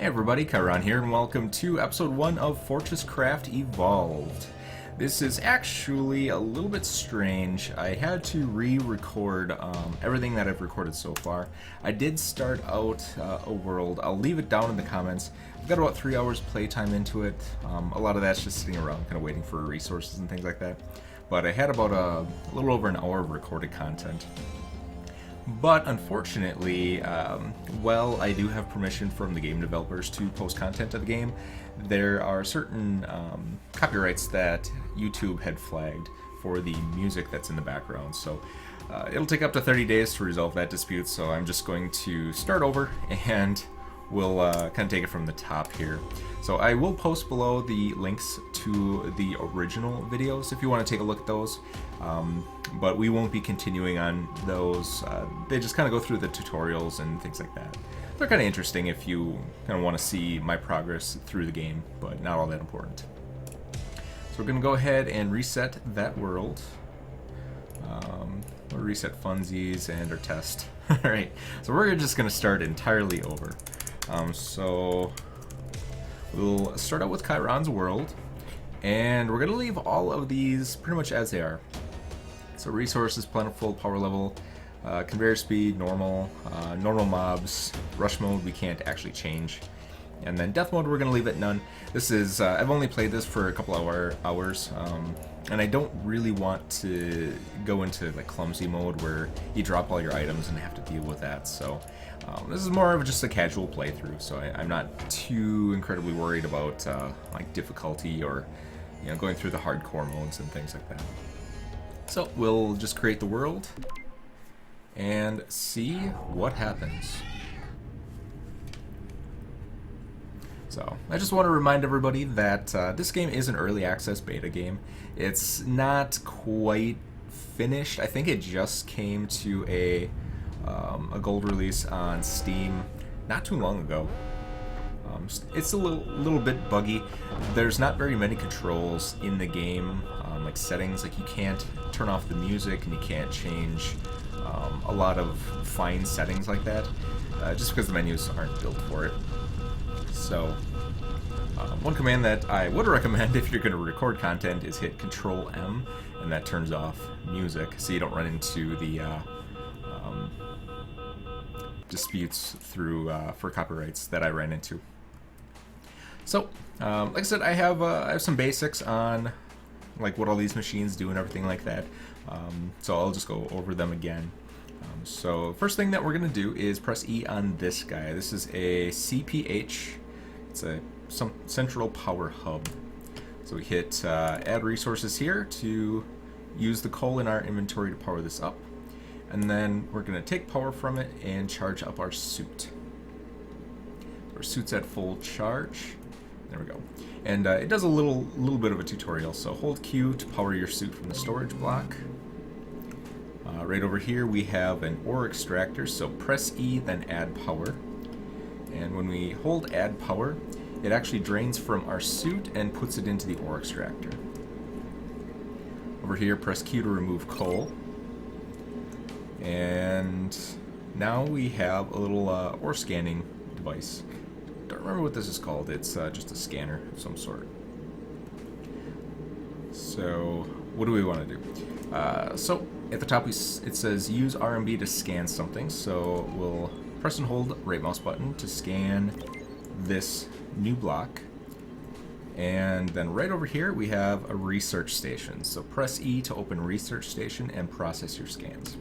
Hey everybody, Chiron here, and welcome to episode 1 of FortressCraft Evolved. This is actually a little bit strange. I had to re-record everything that I've recorded so far. I did start out a world. I'll leave it down in the comments. I've got about 3 hours playtime into it. A lot of that's just sitting around, kind of waiting for resources and things like that. But I had about a little over an hour of recorded content. But unfortunately, while I do have permission from the game developers to post content of the game, there are certain copyrights that YouTube had flagged for the music that's in the background. So it'll take up to 30 days to resolve that dispute, so I'm just going to start over and we'll kind of take it from the top here. So I will post below the links to the original videos if you want to take a look at those. But we won't be continuing on those. They just kind of go through the tutorials and things like that. They're kind of interesting if you kind of want to see my progress through the game, but not all that important. So we're going to go ahead and reset that world. We'll reset funsies and our test. Alright, so we're just going to start entirely over. So we'll start out with Chiron's world, and we're going to leave all of these pretty much as they are. So resources, plentiful, power level, conveyor speed, normal, normal mobs, rush mode we can't actually change, and then death mode we're going to leave at none. This is, I've only played this for a couple hours, and I don't really want to go into like clumsy mode where you drop all your items and have to deal with that. So this is more of just a casual playthrough, so I'm not too incredibly worried about like difficulty or going through the hardcore modes and things like that. So we'll just create the world and see what happens. So I just want to remind everybody that this game is an early access beta game. It's not quite finished. I think it just came to a gold release on Steam not too long ago. It's a little bit buggy. There's not very many controls in the game, like settings. Like you can't turn off the music and you can't change a lot of fine settings like that, just because the menus aren't built for it. So one command that I would recommend if you're going to record content is hit Control M, and that turns off music so you don't run into the disputes through for copyrights that I ran into. So, like I said, I have some basics on like what all these machines do and everything like that. So I'll just go over them again. So first thing that we're gonna do is press E on this guy. This is a CPH. It's some central power hub. So we hit add resources here to use the coal in our inventory to power this up. And then we're going to take power from it and charge up our suit. Our suit's at full charge. There we go. And it does a little bit of a tutorial. So hold Q to power your suit from the storage block. Right over here we have an ore extractor. So press E, then add power. And when we hold add power, it actually drains from our suit and puts it into the ore extractor. Over here, press Q to remove coal. And now we have a little ore scanning device. Don't remember what this is called. It's just a scanner of some sort. So what do we want to do? So at the top it says use RMB to scan something. So we'll press and hold right mouse button to scan this new block. And then right over here we have a research station. So press E to open research station and process your scans.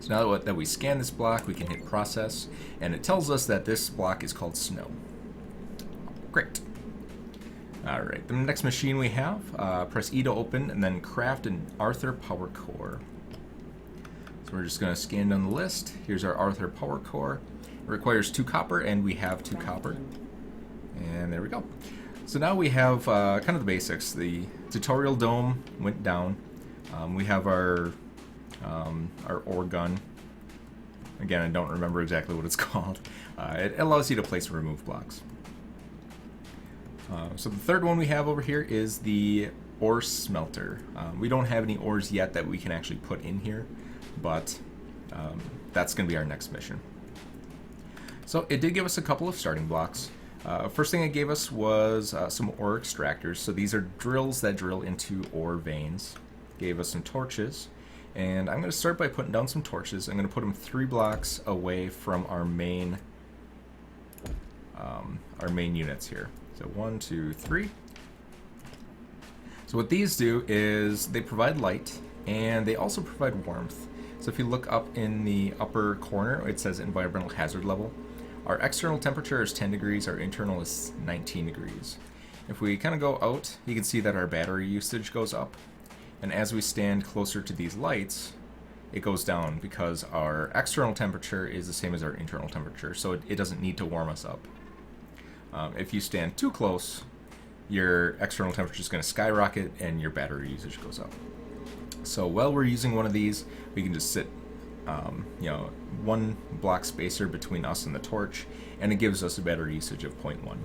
So now that we scan this block, we can hit process, and it tells us that this block is called snow. Great. Alright, the next machine we have, press E to open, and then craft an Arthur power core. So we're just going to scan down the list. Here's our Arthur power core. It requires 2 copper, and we have 2 copper. And there we go. So now we have kind of the basics. The tutorial dome went down. We have our ore gun. Again, I don't remember exactly what it's called. It allows you to place and remove blocks. So the third one we have over here is the ore smelter. We don't have any ores yet that we can actually put in here, but that's going to be our next mission. So it did give us a couple of starting blocks. First thing it gave us was some ore extractors. So these are drills that drill into ore veins. Gave us some torches. And I'm going to start by putting down some torches. I'm going to put them 3 blocks away from our main units here. So 1, 2, 3. So what these do is they provide light and they also provide warmth. So if you look up in the upper corner, it says environmental hazard level. Our external temperature is 10 degrees, our internal is 19 degrees. If we kind of go out, you can see that our battery usage goes up. And as we stand closer to these lights, it goes down because our external temperature is the same as our internal temperature, so it doesn't need to warm us up. If you stand too close, your external temperature is going to skyrocket and your battery usage goes up. So while we're using one of these, we can just sit 1 block spacer between us and the torch, and it gives us a battery usage of 0.1.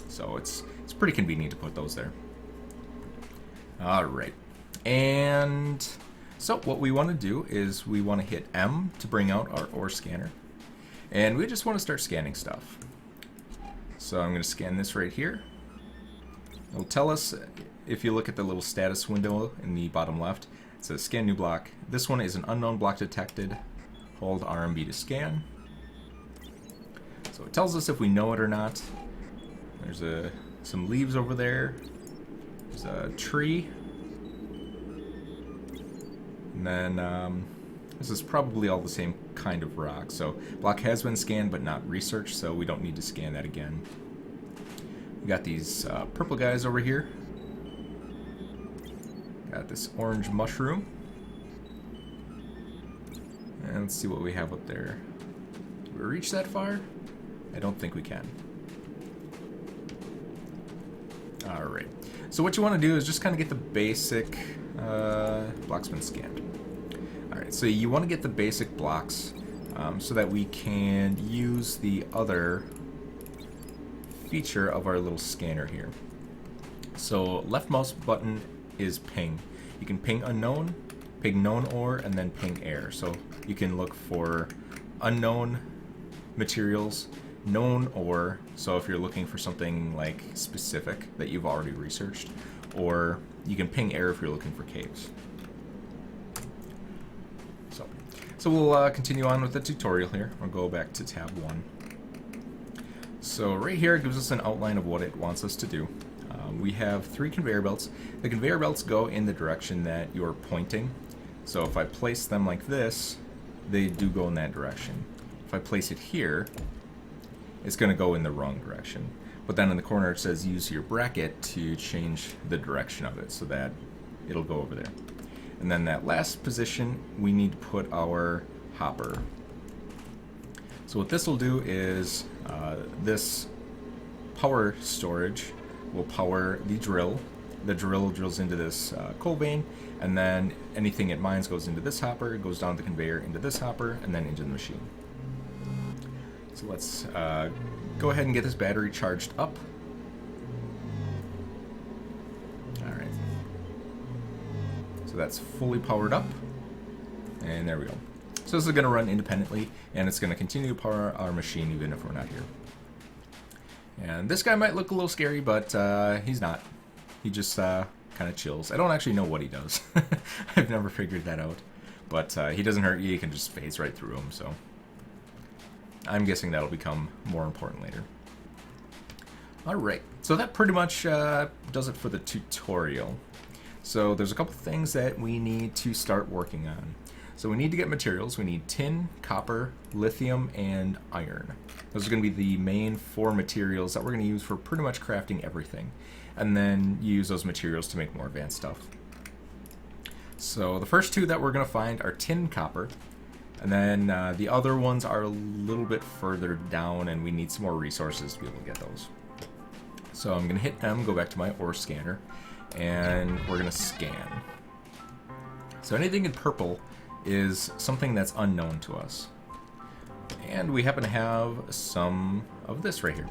So it's pretty convenient to put those there. Alright, and so what we want to do is we want to hit M to bring out our ore scanner, and we just want to start scanning stuff. So I'm going to scan this right here. It'll tell us, if you look at the little status window in the bottom left, it says scan new block. This one is an unknown block detected. Hold RMB to scan. So it tells us if we know it or not. There's some leaves over there. There's a tree. And then this is probably all the same kind of rock. So block has been scanned but not researched, so we don't need to scan that again. We got these purple guys over here. Got this orange mushroom. And let's see what we have up there. Can we reach that far? I don't think we can. Alright. So what you want to do is just kind of get the basic block's been scanned. Alright, so you want to get the basic blocks so that we can use the other feature of our little scanner here. So left mouse button is ping. You can ping unknown, ping known ore, and then ping air. So you can look for unknown materials, known ore, so if you're looking for something like specific that you've already researched, or you can ping air if you're looking for caves. So we'll continue on with the tutorial here. I'll go back to tab 1. So right here it gives us an outline of what it wants us to do. We have 3 conveyor belts. The conveyor belts go in the direction that you're pointing. So if I place them like this, they do go in that direction. If I place it here, it's going to go in the wrong direction. But then in the corner it says use your bracket to change the direction of it so that it'll go over there. And then that last position, we need to put our hopper. So what this will do is this power storage will power the drill. The drill drills into this coal vein, and then anything it mines goes into this hopper, it goes down the conveyor into this hopper, and then into the machine. So let's go ahead and get this battery charged up. Alright. So that's fully powered up, and there we go. So this is going to run independently, and it's going to continue to power our machine even if we're not here. And this guy might look a little scary, but he's not. He just kind of chills. I don't actually know what he does. I've never figured that out. But he doesn't hurt you. You can just phase right through him. So I'm guessing that'll become more important later. Alright, so that pretty much does it for the tutorial. So there's a couple things that we need to start working on. So we need to get materials. We need tin, copper, lithium, and iron. Those are going to be the main 4 materials that we're going to use for pretty much crafting everything. And then use those materials to make more advanced stuff. So the first 2 that we're going to find are tin and copper. And then the other ones are a little bit further down, and we need some more resources to be able to get those. So I'm going to hit M, go back to my ore scanner, and we're going to scan. So anything in purple is something that's unknown to us. And we happen to have some of this right here.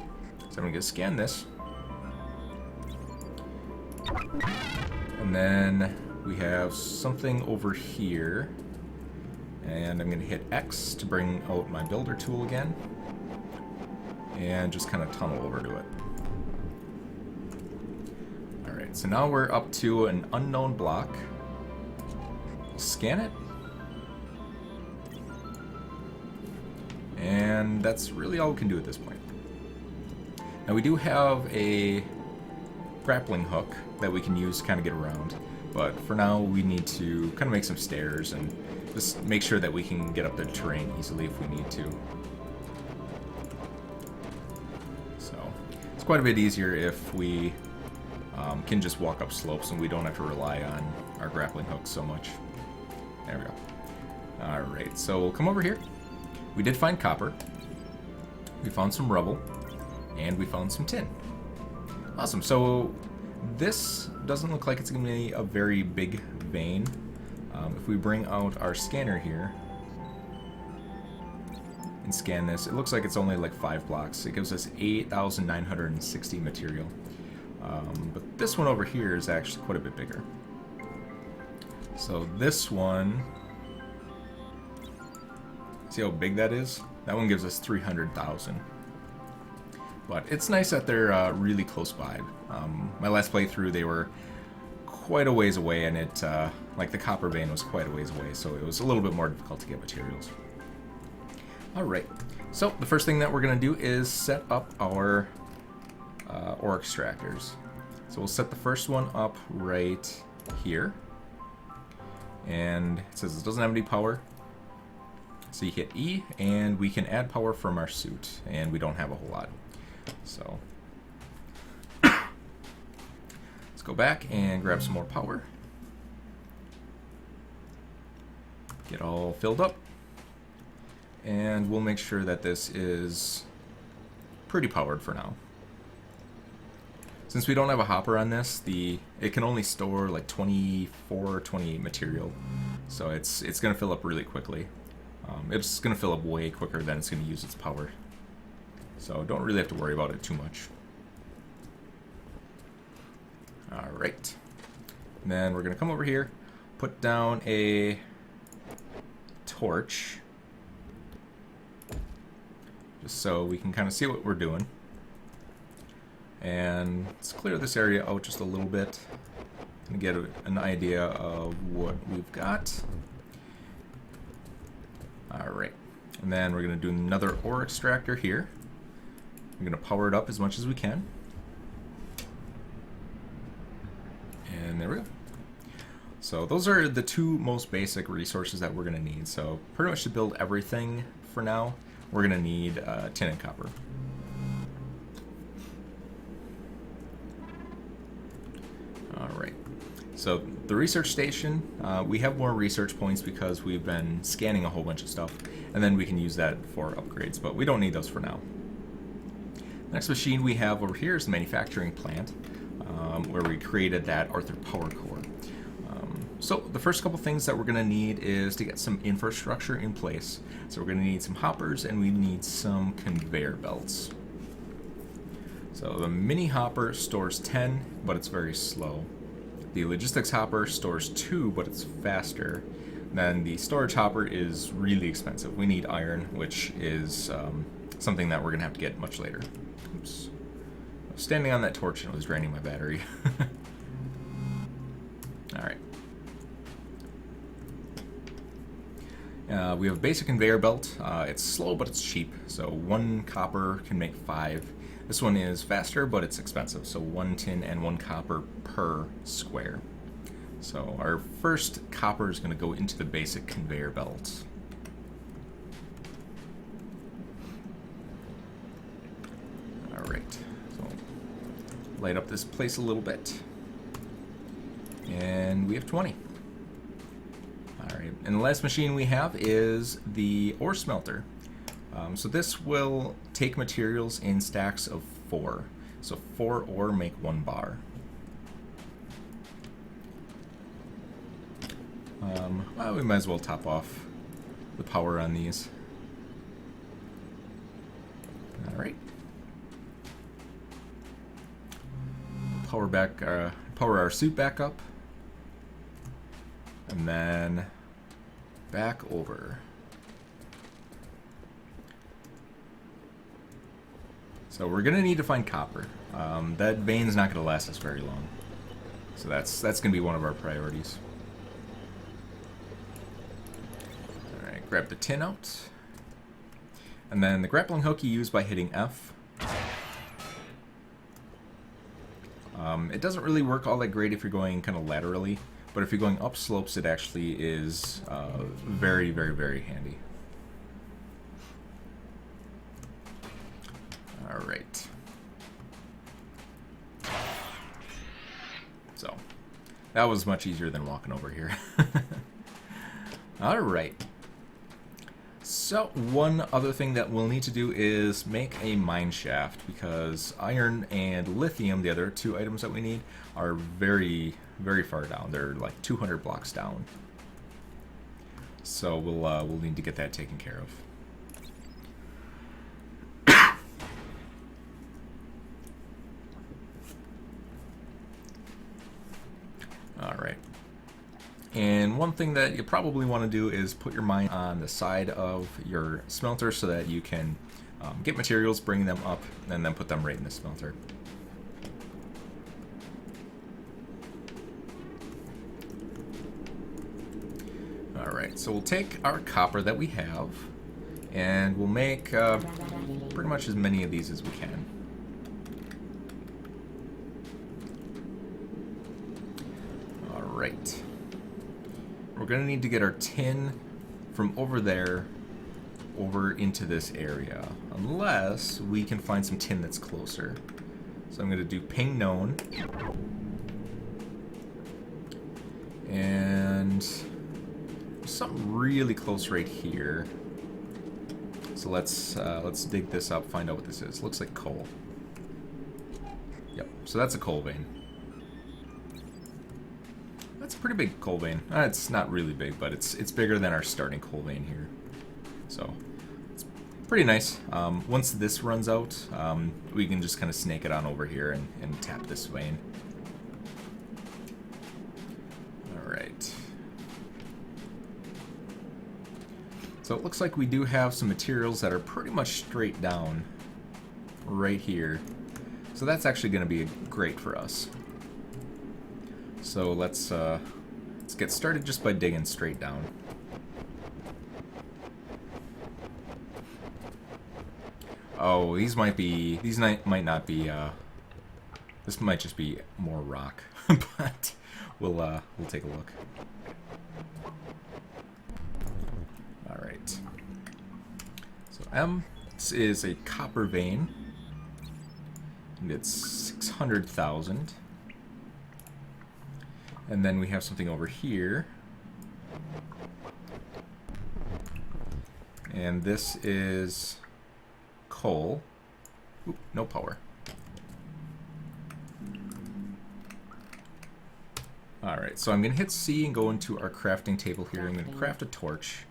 So I'm going to scan this. And then we have something over here. And I'm going to hit X to bring out my builder tool again. and just kind of tunnel over to it. Alright, so now we're up to an unknown block. Scan it. And that's really all we can do at this point. Now we do have a grappling hook that we can use to kind of get around, but for now we need to kind of make some stairs and just make sure that we can get up the terrain easily if we need to. So it's quite a bit easier if we can just walk up slopes and we don't have to rely on our grappling hook so much. There we go. Alright, so we'll come over here. We did find copper. We found some rubble. And we found some tin. Awesome, so this doesn't look like it's going to be a very big vein. If we bring out our scanner here and scan this, it looks like it's only like 5 blocks. It gives us 8,960 material. But this one over here is actually quite a bit bigger. So this one, see how big that is? That one gives us 300,000. But it's nice that they're really close by. My last playthrough, they were quite a ways away, and it, like the copper vein was quite a ways away, so it was a little bit more difficult to get materials. Alright, so the first thing that we're going to do is set up our ore extractors. So we'll set the first one up right here. And it says it doesn't have any power. So you hit E, and we can add power from our suit, and we don't have a whole lot. So let's go back and grab some more power. Get all filled up. And we'll make sure that this is pretty powered for now. Since we don't have a hopper on this, it can only store like 24 or 28 material. So it's going to fill up really quickly. It's going to fill up way quicker than it's going to use its power. So don't really have to worry about it too much. Alright. Then we're going to come over here, put down a torch, just so we can kind of see what we're doing. And let's clear this area out just a little bit and get an idea of what we've got. Alright. And then we're going to do another ore extractor here. We're going to power it up as much as we can. And there we go. So those are the two most basic resources that we're going to need. So pretty much to build everything for now, we're going to need tin and copper. Alright. So the research station, we have more research points because we've been scanning a whole bunch of stuff. And then we can use that for upgrades, but we don't need those for now. Next machine we have over here is the manufacturing plant, where we created that Arthur power core. So the first couple things that we're going to need is to get some infrastructure in place. So we're going to need some hoppers and we need some conveyor belts. So the mini hopper stores 10, but it's very slow. The logistics hopper stores 2, but it's faster. Then the storage hopper is really expensive. We need iron, which is something that we're going to have to get much later. Oops. I was standing on that torch and it was draining my battery. Alright. We have a basic conveyor belt. It's slow, but it's cheap. So 1 copper can make 5. This one is faster, but it's expensive. So 1 tin and 1 copper per square. So our first copper is going to go into the basic conveyor belt. Alright, so light up this place a little bit. And we have 20. Alright, and the last machine we have is the ore smelter. So this will take materials in stacks of 4. So 4 ore make 1 bar. Well, we might as well top off the power on these. Alright. Power our suit back up. And then back over. So we're gonna need to find copper. That vein's not gonna last us very long. So that's gonna be one of our priorities. Alright, grab the tin out. And then the grappling hook you use by hitting F. It doesn't really work all that great if you're going kind of laterally, but if you're going up slopes, it actually is very, very, very handy. Alright. So, that was much easier than walking over here. Alright. So, one other thing that we'll need to do is make a mine shaft, because iron and lithium, the other two items that we need, are very, very far down. They're like 200 blocks down. So we'll need to get that taken care of. Alright. And one thing that you probably want to do is put your mine on the side of your smelter so that you can get materials, bring them up, and then put them right in the smelter. Alright, so we'll take our copper that we have, and we'll make pretty much as many of these as we can. Alright. We're going to need to get our tin from over there over into this area, unless we can find some tin that's closer. So I'm going to do ping known, and there's something really close right here. So let's dig this up, find out what this is. Looks like coal. Yep. So that's a coal vein. That's a pretty big coal vein. It's not really big, but it's bigger than our starting coal vein here. So it's pretty nice. Once this runs out, we can just kind of snake it on over here and tap this vein. Alright. So it looks like we do have some materials that are pretty much straight down right here. So that's actually going to be great for us. So let's get started just by digging straight down. Oh, these might not be. This might just be more rock, but we'll take a look. All right. So M is a copper vein, and it's 600,000. And then we have something over here. And this is coal. Oop, no power. Alright, so I'm going to hit C and go into our crafting table here. I'm going to craft a torch.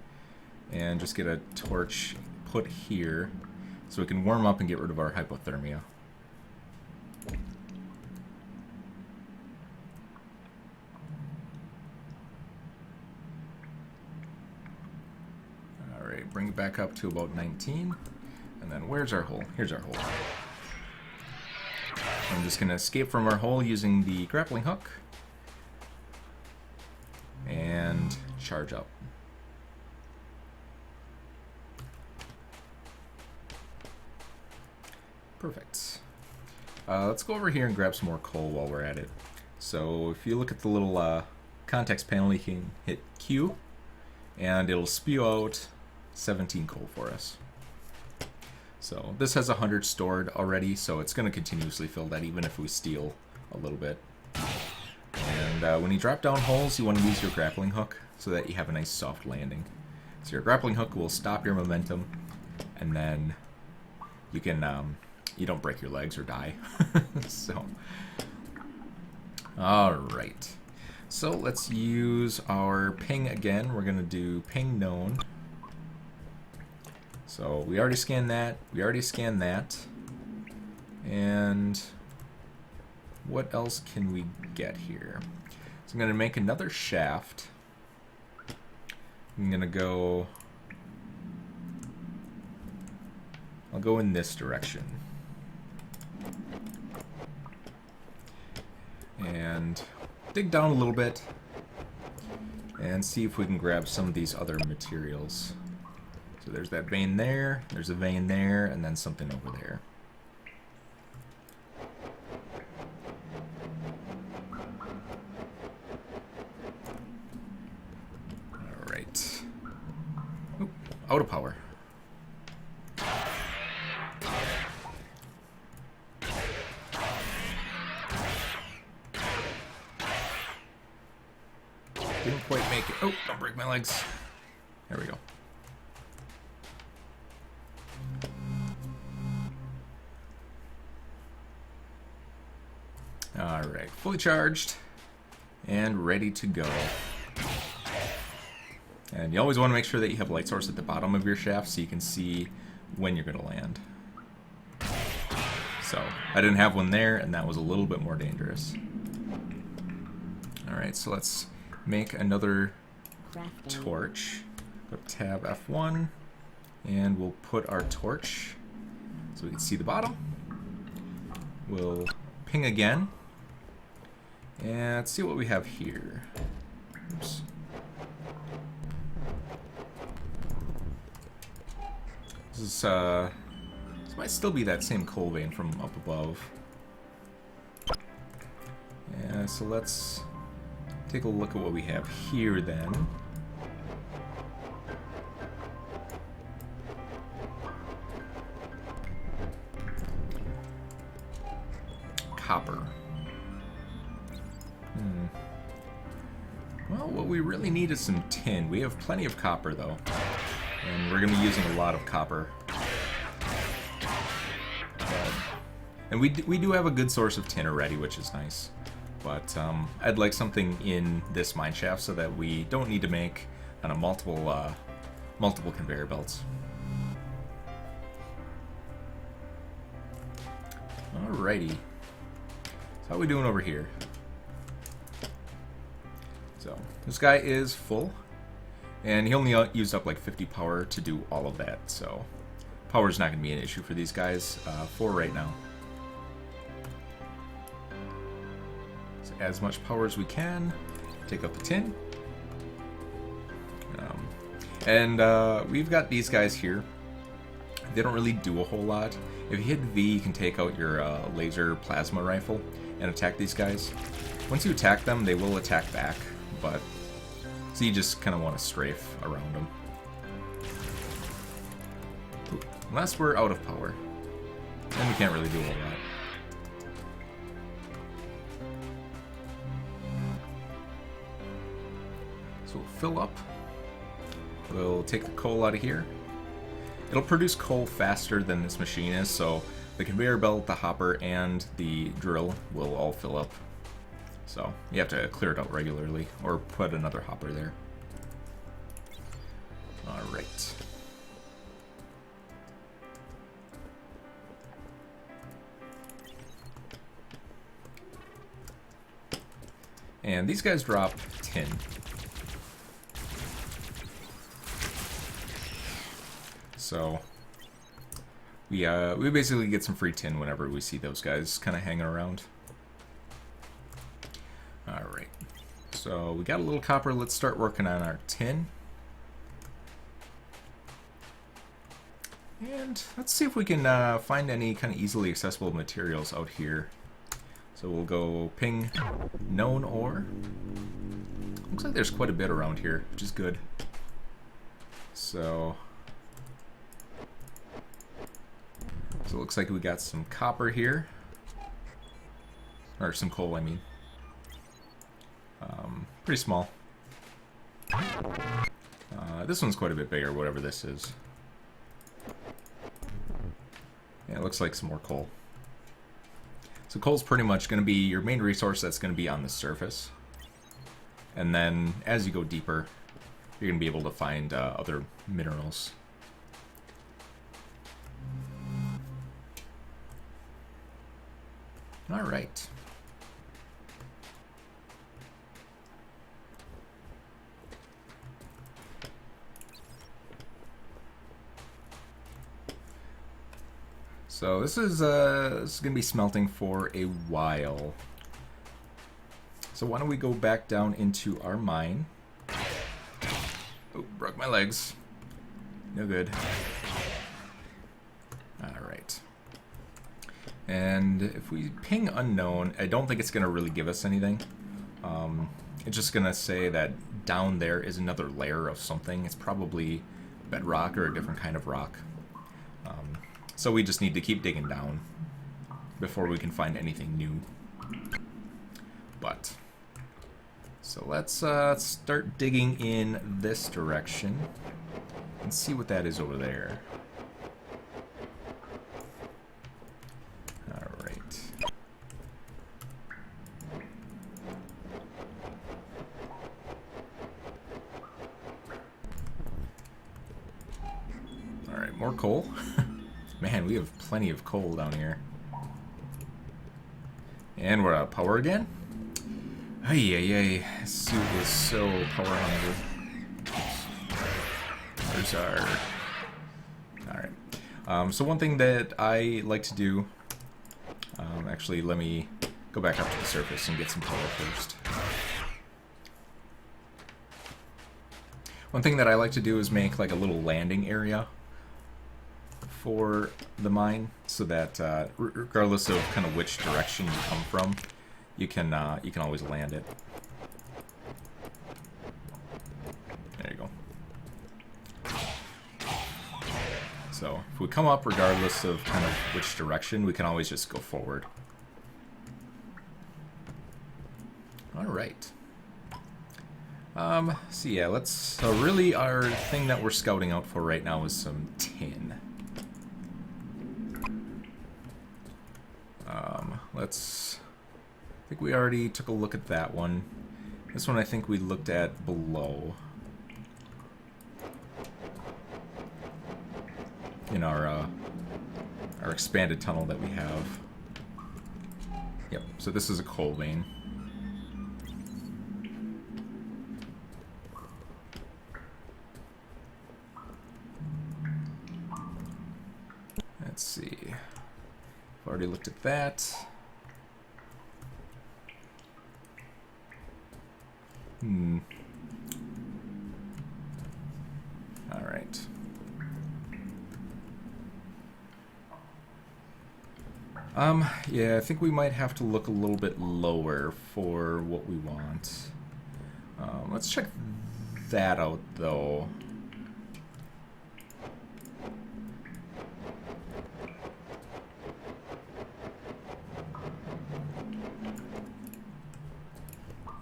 And just get a torch put here so we can warm up and get rid of our hypothermia. Bring it back up to about 19. And then where's our hole? Here's our hole. I'm just going to escape from our hole using the grappling hook. And charge up. Perfect. Let's go over here and grab some more coal while we're at it. So if you look at the little context panel, you can hit Q. And it'll spew out 17 coal for us. So this has 100 stored already, so it's going to continuously fill that even if we steal a little bit. And when you drop down holes, you want to use your grappling hook so that you have a nice soft landing. So your grappling hook will stop your momentum, and then you can you don't break your legs or die. So, all right. So let's use our ping again. We're going to do ping known. So we already scanned that. We already scanned that. And what else can we get here? So I'm going to make another shaft. I'm going to go... I'll go in this direction. and dig down a little bit and see if we can grab some of these other materials. So there's that vein there, there's a vein there, and then something over there. Alright. Oop, out of power. Didn't quite make it. Oh, don't break my legs. There we go. Alright, fully charged and ready to go. And you always want to make sure that you have a light source at the bottom of your shaft so you can see when you're going to land. So, I didn't have one there, and that was a little bit more dangerous. Alright, so let's make another torch. Go to tab F1, and we'll put our torch so we can see the bottom. We'll ping again, and let's see what we have here. Oops. This might still be that same coal vein from up above. Yeah, so let's take a look at what we have here then. Copper. Well, what we really need is some tin. We have plenty of copper though, and we're going to be using a lot of copper. And we do have a good source of tin already, which is nice. But I'd like something in this mine shaft so that we don't need to make kind of multiple conveyor belts. Alrighty. So how are we doing over here? So this guy is full, and he only used up like 50 power to do all of that. So power is not going to be an issue for these guys for right now. As much power as we can, take up the tin, and we've got these guys here. They don't really do a whole lot. If you hit V, you can take out your laser plasma rifle and attack these guys. Once you attack them, they will attack back, but so you just kind of want to strafe around them. Unless we're out of power, then we can't really do a whole lot. So we'll fill up. We'll take the coal out of here. It'll produce coal faster than this machine is, so the conveyor belt, the hopper, and the drill will all fill up. So you have to clear it out regularly, or put another hopper there. Alright. And these guys drop tin. So we basically get some free tin whenever we see those guys kind of hanging around. Alright, so we got a little copper. Let's start working on our tin. And let's see if we can find any kind of easily accessible materials out here. So we'll go ping known ore. Looks like there's quite a bit around here, which is good. So it looks like we got some copper here. Or some coal, I mean. Pretty small. This one's quite a bit bigger, whatever this is. Yeah, it looks like some more coal. So coal's pretty much going to be your main resource that's going to be on the surface. And then as you go deeper, you're going to be able to find other minerals. Alright. So this is going to be smelting for a while. So why don't we go back down into our mine. Oh, broke my legs. No good. Alright. And if we ping unknown, I don't think it's going to really give us anything. It's just going to say that down there is another layer of something. It's probably bedrock or a different kind of rock. So we just need to keep digging down before we can find anything new. But, so let's start digging in this direction and see what that is over there. Alright. Alright, more coal. Man, we have plenty of coal down here. And we're out of power again? Ay, ay, ay. This suit is so power hungry. Where's our... Alright. So one thing that I like to do... actually, let me go back up to the surface and get some power first. One thing that I like to do is make like a little landing area for the mine, so that regardless of kind of which direction you come from, you can always land it. There you go. So if we come up, regardless of kind of which direction, we can always just go forward. All right. So yeah, let's. So really, our thing that we're scouting out for right now is some tin. I think we already took a look at that one. This one I think we looked at below. In our expanded tunnel that we have. Yep, so this is a coal vein. Let's see. I've already looked at that. Alright. Yeah, I think we might have to look a little bit lower for what we want. Let's check that out, though.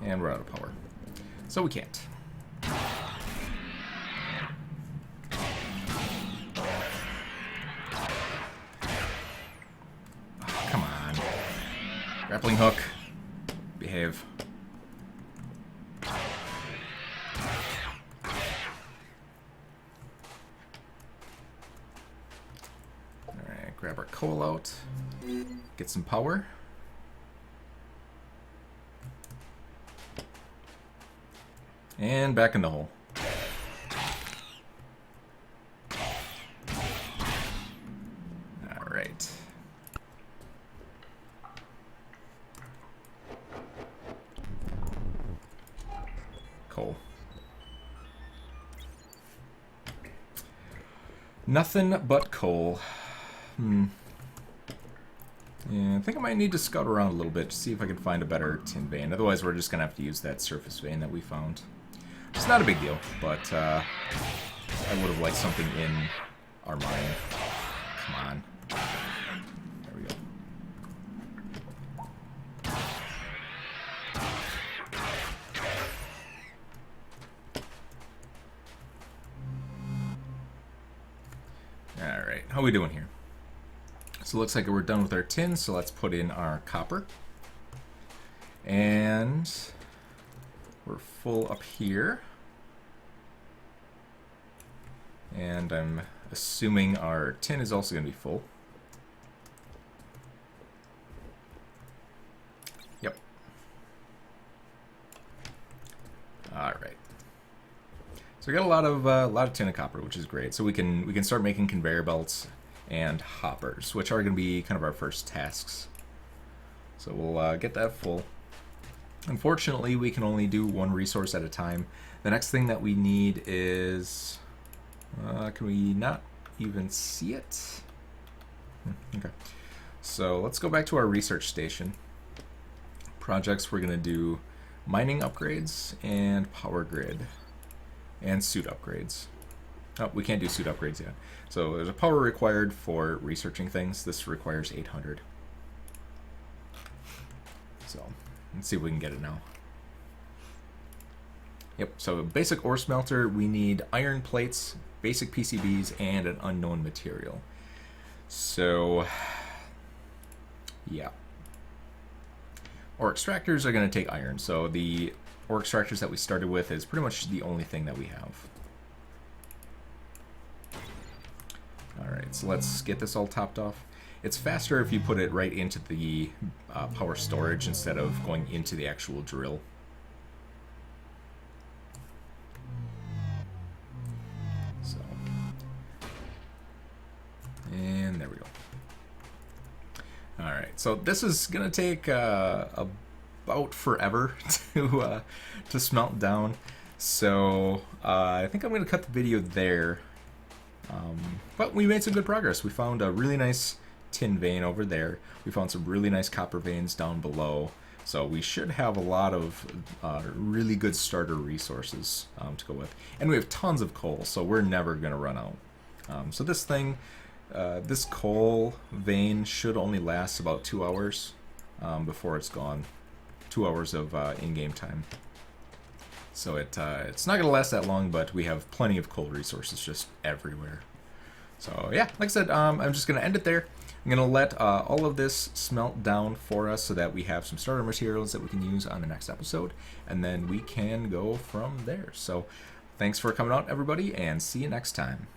And we're out of power. So we can't. Oh, come on. Grappling hook. Behave. Alright, grab our coal out. Get some power. And back in the hole. Alright. Coal. Nothing but coal. Yeah, I think I might need to scout around a little bit to see if I can find a better tin vein. Otherwise, we're just going to have to use that surface vein that we found. It's not a big deal, but I would have liked something in our mine. Come on. There we go. Alright, how are we doing here? So it looks like we're done with our tin, so let's put in our copper. And we're full up here. And I'm assuming our tin is also going to be full. Yep. All right. So we got a lot of tin and copper, which is great. So we can start making conveyor belts and hoppers, which are going to be kind of our first tasks. So we'll get that full. Unfortunately, we can only do one resource at a time. The next thing that we need is... can we not even see it? Okay. So let's go back to our research station. Projects, we're going to do mining upgrades and power grid and suit upgrades. Oh, we can't do suit upgrades yet. So there's a power required for researching things. This requires 800. So let's see if we can get it now. Yep, so basic ore smelter, we need iron plates, basic PCBs, and an unknown material. So, yeah. Ore extractors are going to take iron, so the ore extractors that we started with is pretty much the only thing that we have. Alright, so let's get this all topped off. It's faster if you put it right into the power storage instead of going into the actual drill. So, and there we go. Alright, so this is going to take about forever to smelt down. So I think I'm going to cut the video there. But we made some good progress. We found a really nice tin vein over there. We found some really nice copper veins down below. So we should have a lot of really good starter resources to go with. And we have tons of coal, so we're never going to run out. So this thing, this coal vein should only last about 2 hours before it's gone. 2 hours of in-game time. So it's not going to last that long, but we have plenty of coal resources just everywhere. So yeah, like I said, I'm just going to end it there. I'm going to let all of this smelt down for us so that we have some starter materials that we can use on the next episode. And then we can go from there. So thanks for coming out, everybody, and see you next time.